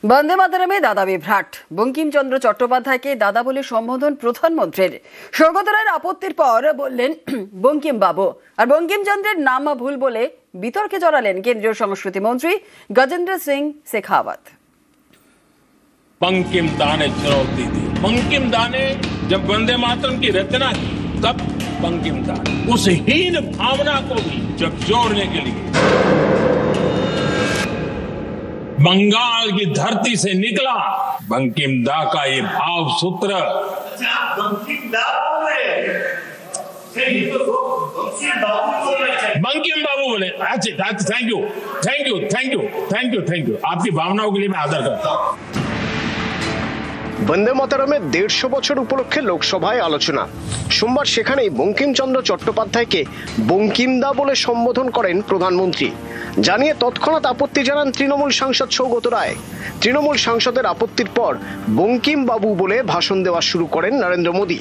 বন্দে মাতরমে দাদা বিভ্রাট। বঙ্কিমচন্দ্র চট্টোপাধ্যায়কে দাদা বলে সম্বোধন প্রধানমন্ত্রীর। সৌগত রায়ের আপত্তির পর বললেন বঙ্কিম বাবু, আর বঙ্কিমচন্দ্রের নাম ভুল বলে বিতর্কে জড়ালেন কেন্দ্রীয় সংস্কৃতি মন্ত্রী গজেন্দ্র সিং শেখাওয়াত। बंकिम दा ने चुनौती दी। बंकिम दा ने जब वंदे मातरम की रचना की तब बंकिम दा उस हीन भावना को भी जब जोड़ने के लिए बंगाल की धरती से निकला बंकिम दा का ये भाव सूत्र। बंकिम बाबू बोले अच्छा thank you thank you thank you thank you thank you आपकी भावनाओं के लिए मैं आदर करता हूँ। বন্দে মাতরমের 150 বছর উপলক্ষে লোকসভায় আলোচনা। সোমবার সেখানেই বঙ্কিমচন্দ্র চট্টোপাধ্যায়কে বঙ্কিমদা বলে সম্বোধন করেন প্রধানমন্ত্রী। জানিয়ে তৎক্ষণাৎ আপত্তি জানান তৃণমূল সাংসদ সৌগত রায়। তৃণমূল সাংসদের আপত্তির পর বঙ্কিম বাবু বলে ভাষণ দেওয়া শুরু করেন নরেন্দ্র মোদী।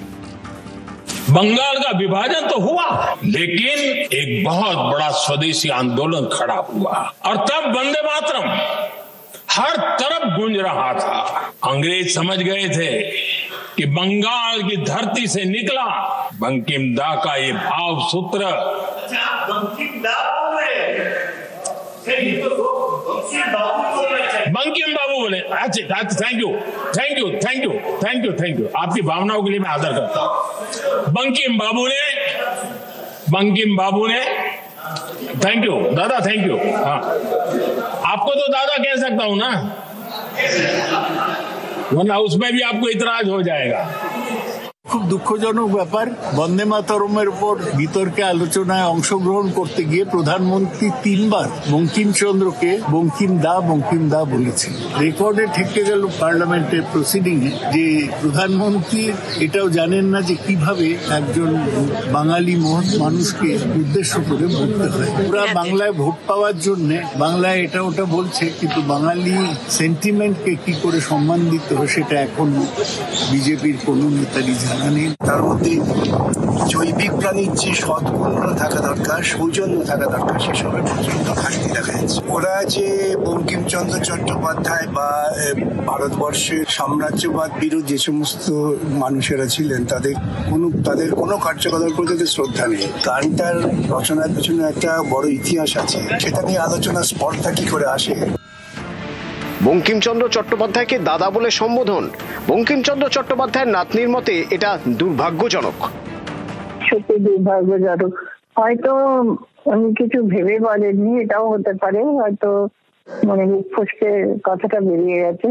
बंगाल का विभाजन तो हुआ लेकिन एक बहुत बड़ा स्वदेशी आंदोलन खड़ा हुआ और तब वंदे मातरम हर तरफ गूंज रहा था। अंग्रेज समझ गए थे कि बंगाल की धरती से निकला बंकिम दा का ये भाव सूत्र। बंकिम बाबू बोले अच्छा thank you thank you thank you thank you thank you आपकी भावनाओं के लिए मैं आदर करता हूं। बंकिम बाबू ने थैंक यू दादा थैंक यू। हाँ आपको तो दादा कह सकता हूं ना, वरना उसमें भी आपको इतराज हो जाएगा। খুব দুঃখজনক ব্যাপার, বন্দে মাতরমের উপর বিতর্কে আলোচনায় অংশগ্রহণ করতে গিয়ে প্রধানমন্ত্রী 3 বার বঙ্কিমচন্দ্রকে বঙ্কিম দা বলেছেন। রেকর্ডে ঠেকে গেল পার্লামেন্টের প্রসিডিং এ যে প্রধানমন্ত্রী এটাও জানেন না যে কিভাবে একজন বাঙালি মানুষকে উদ্দেশ্য করে বলতে হয়। ওরা বাংলায় ভোট পাওয়ার জন্য বাংলায় এটা ওটা বলছে, কিন্তু বাঙালি সেন্টিমেন্টকে কি করে সম্মান দিতে হয় সেটা এখন বিজেপির কোনো নেতারই জানে। তার মধ্যে জৈবিক প্রাণীর যে সদ্গুণগুলো থাকা দরকার, সৌজন্য থাকা দরকার, সেসবের প্রচন্ড ঘাটতি দেখা যাচ্ছে। ওরা যে বঙ্কিমচন্দ্র চট্টোপাধ্যায় বা ভারতবর্ষের সাম্রাজ্যবাদ বিরোধী যে সমস্ত মানুষেরা ছিলেন তাদের কোনো কার্যকলাপের প্রতি শ্রদ্ধা নেই। গানটার রচনার পেছনে একটা বড় ইতিহাস আছে, সেটা নিয়ে আলোচনা স্পর্ধা কি করে আসে। বঙ্কিমচন্দ্র চট্টোপাধ্যায়কে দাদা বলে সম্বোধন। বঙ্কিমচন্দ্র চট্টোপাধ্যায়ের নাতনির মতে এটা দুর্ভাগ্যজনক। সত্যি দুর্ভাগ্যজনক। হয়তো উনি কিছু ভেবে বলেননি, এটাও হতে পারে, হয়তো মনে ফসকে কথাটা বেরিয়ে গেছে।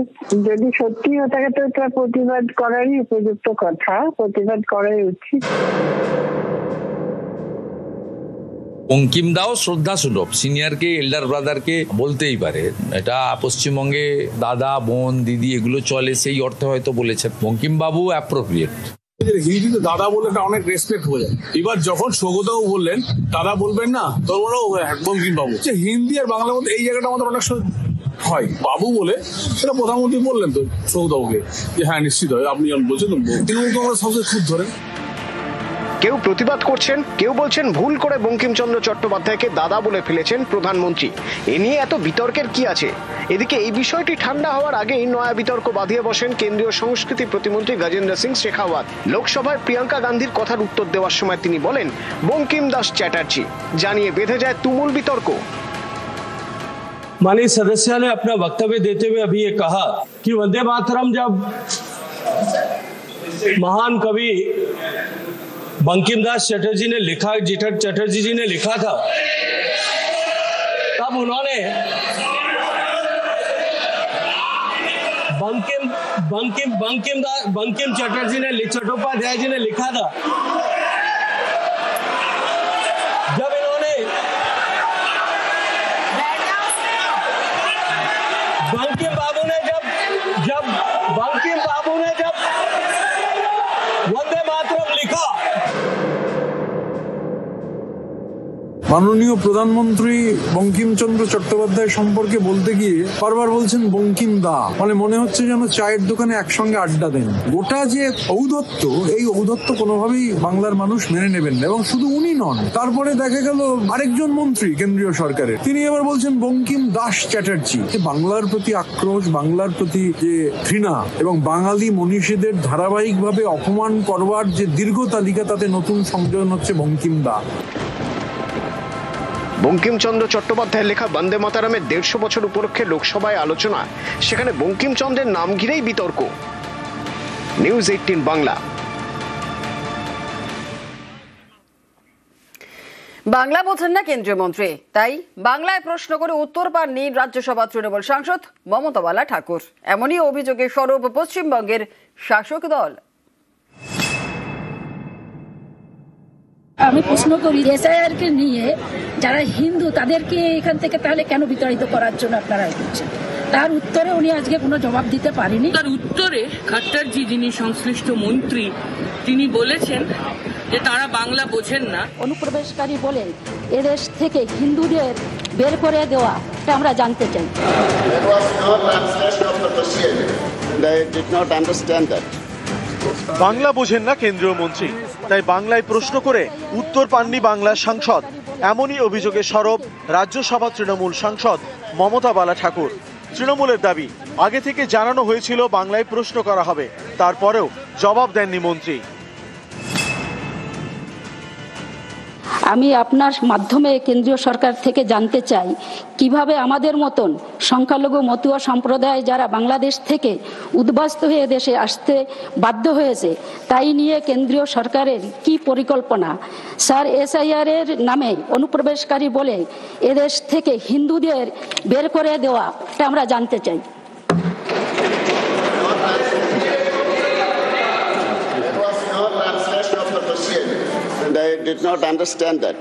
যদি সত্যি হয়ে থাকে তো এটা প্রতিবাদ করারই উপযুক্ত কথা, প্রতিবাদ করাই উচিত। বঙ্কিম দাও শ্রদ্ধা সুলভ, সিনিয়রকে এল্ডার ব্রাদারকে বলতেই পারে। এটা পশ্চিমবঙ্গে দাদা বোন দিদি এগুলো চলে, সেই অর্থে হয়তো বলেছেন। বঙ্কিম বাবু অ্যাপ্রোপ্রিয়েট। হিন্দিতে দাদা বললে একটা অনেক রেসপেক্ট হয়ে যায়। এবার যখন সৌগতবাবু বললেন দাদা বলবেন না, তোর বলো বঙ্কিম বাবু। হিন্দি আর বাংলার মধ্যে এই জায়গাটা আমাদের অনেক সময় হয় বাবু বলে, সেটা প্রধানমন্ত্রী বললেন তো সৌগতবাবুকে যে হ্যাঁ নিশ্চিত হয় আপনি যখন বলছেন তৃণমূল কংগ্রেস সবচেয়ে খুব ধরেন। কেউ প্রতিবাদ করছেন, কেউ বলছেন ভুল করে বঙ্কিমচন্দ্র চট্টোপাধ্যায়কে দাদা বলে ফেলেছেন প্রধানমন্ত্রী। এ নিয়ে এত বিতর্কের কি আছে? এদিকে এই বিষয়টি ঠান্ডা হওয়ার আগেই নয়া বিতর্ক বাঁধিয়ে বসেন কেন্দ্রীয় সংস্কৃতি প্রতিমন্ত্রী গজেন্দ্র সিং শেখাওয়াত। লোকসভায় প্রিয়াঙ্কা গান্ধীর কথার উত্তর দেওয়ার সময় তিনি বলেন বঙ্কিম দাস চ্যাটার্জি, জানিয়ে বেঁধে যায় তুমুল বিতর্ক। माननीय सदस्य ने अपना वक्तव्य देते हुए अभी ये कहा कि वंदे मातरम जब महान कवि बंकिम दास चटर्जी ने लिखा, चटर्जी जी ने लिखा था, तब उन्होंने बंकिम चटर्जी ने चट्टोपाध्याय जी ने लिखा था। जब इन्होंने बंकिम बाबू ने जब वंदे मातरम लिखा মাননীয় প্রধানমন্ত্রী বঙ্কিমচন্দ্র চট্টোপাধ্যায় সম্পর্কে বলতে গিয়ে বারবার বলছেন বঙ্কিম দা, মানে মনে হচ্ছে যেন চায়ের দোকানে একসঙ্গে আড্ডা দেন। গোটা যে ঔদ্ধত্য, এই ঔদ্ধত্য কোনোভাবেই বাংলার মানুষ মেনে নেবেন না। এবং শুধু উনি নন, তারপরে দেখা গেল আরেকজন মন্ত্রী কেন্দ্রীয় সরকারের, তিনি এবার বলছেন বঙ্কিম দাস চ্যাটার্জি। বাংলার প্রতি আক্রোশ, বাংলার প্রতি যে ঘৃণা এবং বাঙালি মনীষীদের ধারাবাহিকভাবে অপমান করবার যে দীর্ঘ তালিকা, তাতে নতুন সংযোজন হচ্ছে বঙ্কিম দা। বঙ্কিমচন্দ্র চট্টোপাধ্যায়ের লেখা বন্দে মাতারামের 150 বছর উপলক্ষে লোকসভায় আলোচনা, সেখানে বঙ্কিমচন্দ্রের নাম ঘিরেই বিতর্ক। নিউজ 18 বাংলা। বাংলা বোঝেন না কেন্দ্রীয় মন্ত্রী, তাই বাংলায় প্রশ্ন করে উত্তর পাননি রাজ্যসভা তৃণমূল সাংসদ মমতা বালা ঠাকুর। এমনই অভিযোগে সরব পশ্চিমবঙ্গের শাসক দল। আমি প্রশ্ন করি, এসআইআর কে নিয়ে যারা হিন্দু তাদেরকে এখান থেকে তাহলে কেন বিতাড়িত করার জন্য আপনারা করছেন? তার উত্তরে উনি আজকে কোনো জবাব দিতে পারেনি। তার উত্তরে খট্টারজি, যিনি সংশ্লিষ্ট মন্ত্রী, তিনি বলেছেন যে তারা বাংলা বোঝেন না। অনুপ্রবেশকারী বলে এদেশ থেকে হিন্দুদের বের করে দেওয়া, এটা আমরা জানতে চাই। বাংলা বোঝেন না কেন্দ্রীয় মন্ত্রী, তাই বাংলায় প্রশ্ন করে উত্তর পাননি বাংলার সাংসদ। এমনই অভিযোগে সরব রাজ্যসভা তৃণমূল সাংসদ মমতা বালা ঠাকুর। তৃণমূলের দাবি, আগে থেকে জানানো হয়েছিল বাংলায় প্রশ্ন করা হবে, তারপরেও জবাব দেননি মন্ত্রী। আমি আপনার মাধ্যমে কেন্দ্রীয় সরকার থেকে জানতে চাই, কিভাবে আমাদের মতন সংখ্যালঘু মতুয়া সম্প্রদায় যারা বাংলাদেশ থেকে উদ্বাস্ত হয়ে দেশে আসতে বাধ্য হয়েছে, তাই নিয়ে কেন্দ্রীয় সরকারের কি পরিকল্পনা? স্যার, এসআইআর এর নামে অনুপ্রবেশকারী বলে এদেশ থেকে হিন্দুদের বের করে দেওয়া, এটা আমরা জানতে চাই। I did not understand that.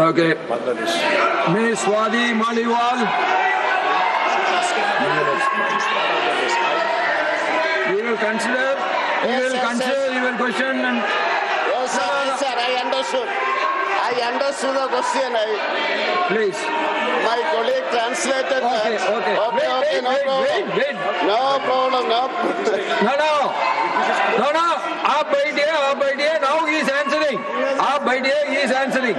Okay. Ms. Swati Maliwal. We will consider your question. And Yes, sir, I understood. I understood the question. Please. My colleague translated that. Okay. No problem. Wait. No problem. No. आप बैठिए. Now he is answering. आप बैठिए, he is answering.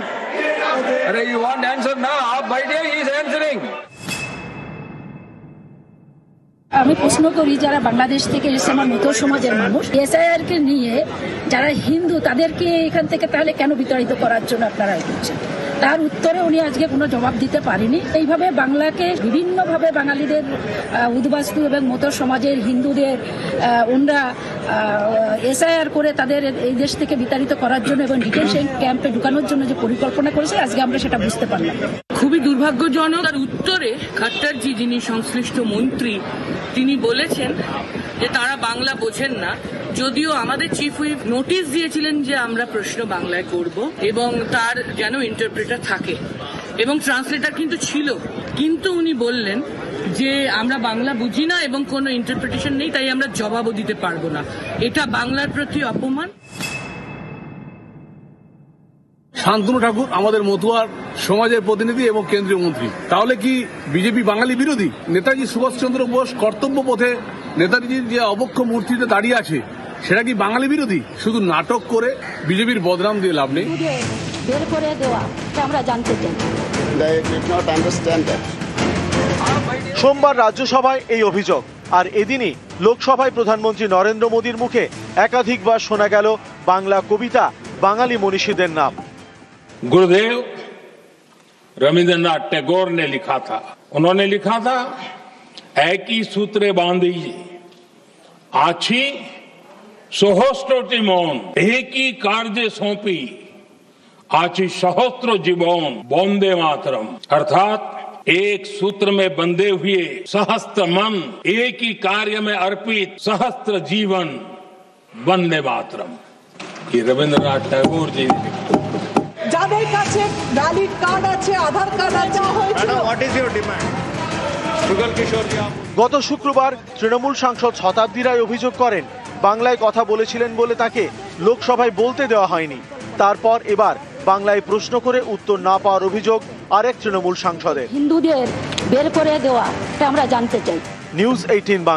अरे you want answer now? आप बैठिए, he is answering. আমি প্রশ্ন করি, যারা বাংলাদেশ থেকে এসে আমার মতো সমাজের মানুষ, এসআইআর কে নিয়ে যারা হিন্দু তাদেরকে এখান থেকে তাহলে কেন বিতাড়িত করার জন্য আপনারা করছেন? তার উত্তরে উনি আজকে কোনো জবাব দিতে পারেনি। এইভাবে বাংলাকে বিভিন্নভাবে বাঙালিদের উদ্বাস্তু এবং মতো সমাজের হিন্দুদের ওনরা এসআইআর করে তাদের এই দেশ থেকে বিতাড়িত করার জন্য এবং ডিটেনশন ক্যাম্পে ঢুকানোর জন্য যে পরিকল্পনা করেছে, আজকে আমরা সেটা বুঝতে পারলাম। খুবই দুর্ভাগ্যজনক। তার উত্তরে খট্টারজি, যিনি সংশ্লিষ্ট মন্ত্রী, তিনি বলেছেন যে তারা বাংলা বোঝেন না, যদিও আমাদের চিফ হুইপ নোটিশ দিয়েছিলেন যে আমরা প্রশ্ন বাংলায় করব এবং তার যেন ইন্টারপ্রেটার থাকে এবং ট্রান্সলেটার কিন্তু ছিল, কিন্তু উনি বললেন যে আমরা বাংলা বুঝি না এবং কোনো ইন্টারপ্রিটেশন নেই, তাই আমরা জবাবও দিতে পারবো না। এটা বাংলার প্রতি অপমান। শান্তনু ঠাকুর আমাদের মতুয়ার সমাজের প্রতিনিধি এবং কেন্দ্রীয় মন্ত্রী, তাহলে কি বিজেপি বাঙালি বিরোধী? নেতাজি সুভাষচন্দ্র বোস কর্তব্য পথে নেতাজির যে অবক্ষ মূর্তিতে দাঁড়িয়ে আছে, সেটা কি বাঙালি বিরোধী? শুধু নাটক করে বিজেপির বদনাম দিয়ে লাভ নেই। বের করে দেওয়া, এটা আমরা জানতে চাই। I did not understand that. সোমবার রাজ্যসভায় এই অভিযোগ, আর এদিনই লোকসভায় প্রধানমন্ত্রী নরেন্দ্র মোদীর মুখে একাধিকবার শোনা গেল বাংলা কবিতা, বাঙালি মনীষীদের নাম। गुरुदेव रविंद्रनाथ टैगोर ने लिखा था, उन्होंने लिखा था, एक ही सूत्रे बांधी आछी सहस्त्रटी मौन, एक ही कार्य सौंपी आछी सहस्त्र जीवन, वंदे मातरम। अर्थात एक सूत्र में बंधे हुए सहस्त्र मन, एक ही कार्य में अर्पित सहस्त्र जीवन, वंदे मातरम। ये रविंद्रनाथ टैगोर जी ने लिखा। যাদের কাছে ভ্যালিড কার্ড আছে, আধার কার্ড আছে, গত শুক্রবার তৃণমূল সাংসদ শতাব্দী রায় অভিযোগ করেন, বাংলায় কথা বলেছিলেন বলে তাকে লোকসভায় বলতে দেওয়া হয়নি। তারপর এবার বাংলায় প্রশ্ন করে উত্তর না পাওয়ার অভিযোগ আরেক তৃণমূল সাংসদের। হিন্দুদের বের করে দেওয়া আমরা জানতে চাই। নিউজ 18 বাংলা।